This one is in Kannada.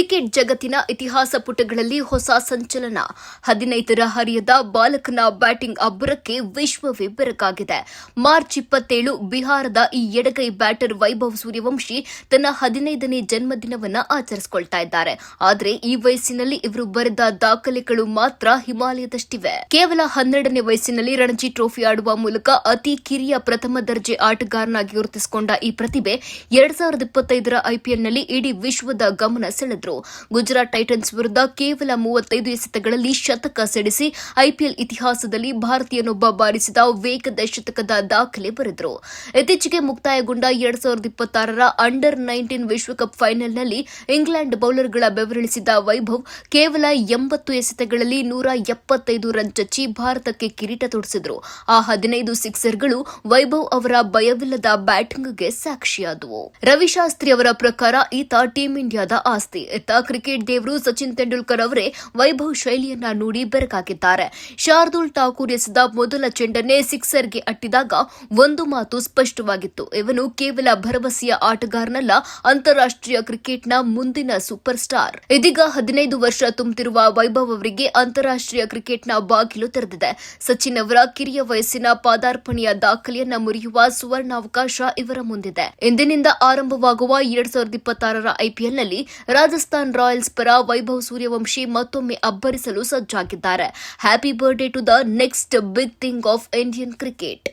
ಕ್ರಿಕೆಟ್ ಜಗತ್ತಿನ ಇತಿಹಾಸ ಪುಟಗಳಲ್ಲಿ ಹೊಸ ಸಂಚಲನ. 15ರ ಹರಿಯದ ಬಾಲಕನ ಬ್ಯಾಟಿಂಗ್ ಅಬ್ಬರಕ್ಕೆ ವಿಶ್ವವೇ ಬೆರಗಾಗಿದೆ. ಮಾರ್ಚ್ 27 ಬಿಹಾರದ ಈ ಎಡಗೈ ಬ್ಯಾಟರ್ ವೈಭವ್ ಸೂರ್ಯವಂಶಿ ತನ್ನ 15ನೇ ಜನ್ಮದಿನವನ್ನ ಆಚರಿಸಿಕೊಳ್ತಾ ಇದ್ದಾರೆ. ಆದರೆ ಈ ವಯಸ್ಸಿನಲ್ಲಿ ಇವರು ಬರೆದ ದಾಖಲೆಗಳು ಮಾತ್ರ ಹಿಮಾಲಯದಷ್ಟಿವೆ. ಕೇವಲ 12ನೇ ವಯಸ್ಸಿನಲ್ಲಿ ರಣಜಿ ಟ್ರೋಫಿ ಆಡುವ ಮೂಲಕ ಅತಿ ಕಿರಿಯ ಪ್ರಥಮ ದರ್ಜೆ ಆಟಗಾರನಾಗಿ ಗುರುತಿಸಿಕೊಂಡ ಈ ಪ್ರತಿಭೆ 2025ರ ಐಪಿಎಲ್ನಲ್ಲಿ ಇಡೀ ವಿಶ್ವದ ಗಮನ ಸೆಳೆದ್ರು. ಗುಜರಾತ್ ಟೈಟನ್ಸ್ ವಿರುದ್ಧ ಕೇವಲ 35 ಎಸೆತಗಳಲ್ಲಿ ಶತಕ ಸಿಡಿಸಿ ಐಪಿಎಲ್ ಇತಿಹಾಸದಲ್ಲಿ ಭಾರತೀಯನೊಬ್ಬ ಬಾರಿಸಿದ ವೇಗದ ಶತಕದ ದಾಖಲೆ ಬರೆದರು. ಇತ್ತೀಚೆಗೆ ಮುಕ್ತಾಯಗೊಂಡ 2026ರ ಅಂಡರ್-19 ವಿಶ್ವಕಪ್ ಫೈನಲ್ನಲ್ಲಿ ಇಂಗ್ಲೆಂಡ್ ಬೌಲರ್ಗಳ ಬೆವರಿಳಿಸಿದ ವೈಭವ್ ಕೇವಲ 80 ಎಸೆತಗಳಲ್ಲಿ 175 ರನ್ ಚಚ್ಚಿ ಭಾರತಕ್ಕೆ ಕಿರೀಟ ತೊಡಿಸಿದ್ರು. ಆ 15 ಸಿಕ್ಸರ್ಗಳು ವೈಭವ್ ಅವರ ಭಯವಿಲ್ಲದ ಬ್ಯಾಟಿಂಗ್ಗೆ ಸಾಕ್ಷಿಯಾದವು. ರವಿಶಾಸ್ತ್ರಿ ಅವರ ಪ್ರಕಾರ ಈತ ಟೀಂ ಇಂಡಿಯಾದ ಆಸ್ತಿ. ಇತ್ತ ಕ್ರಿಕೆಟ್ ದೇವರು ಸಚಿನ್ ತೆಂಡೂಲ್ಕರ್ ಅವರೇ ವೈಭವ್ ಶೈಲಿಯನ್ನ ನೋಡಿ ಬೆರಗಾಗಿದ್ದಾರೆ. ಶಾರ್ದೂಲ್ ಠಾಕೂರ್ ಎಸೆದ ಮೊದಲ ಚೆಂಡನ್ನೇ ಸಿಕ್ಸರ್ಗೆ ಅಟ್ಟಿದಾಗ ಒಂದು ಮಾತು ಸ್ಪಷ್ಟವಾಗಿತ್ತು: ಇವನು ಕೇವಲ ಭರವಸೆಯ ಆಟಗಾರನಲ್ಲ, ಅಂತಾರಾಷ್ಟ್ರೀಯ ಕ್ರಿಕೆಟ್ನ ಮುಂದಿನ ಸೂಪರ್ ಸ್ಟಾರ್. ಇದೀಗ 15 ವರ್ಷ ತುಂಬುತ್ತಿರುವ ವೈಭವ್ ಅವರಿಗೆ ಅಂತಾರಾಷ್ಟ್ರೀಯ ಕ್ರಿಕೆಟ್ನ ಬಾಗಿಲು ತೆರೆದಿದೆ. ಸಚಿನ್ ಅವರ ಕಿರಿಯ ವಯಸ್ಸಿನ ಪಾದಾರ್ಪಣೆಯ ದಾಖಲೆಯನ್ನ ಮುರಿಯುವ ಸುವರ್ಣಾವಕಾಶ ಇವರ ಮುಂದಿದೆ. ಇಂದಿನಿಂದ ಆರಂಭವಾಗುವ 2026ರ ಐಪಿಎಲ್ನಲ್ಲಿ ರಾಜಸ್ಥಾನ್ ರಾಯಲ್ಸ್ ಪರ ವೈಭವ್ ಸೂರ್ಯವಂಶಿ ಮತ್ತೊಮ್ಮೆ ಅಬ್ಬರಿಸಲು ಸಜ್ಜಾಗಿದ್ದಾರೆ. Happy birthday to the next big thing of Indian cricket.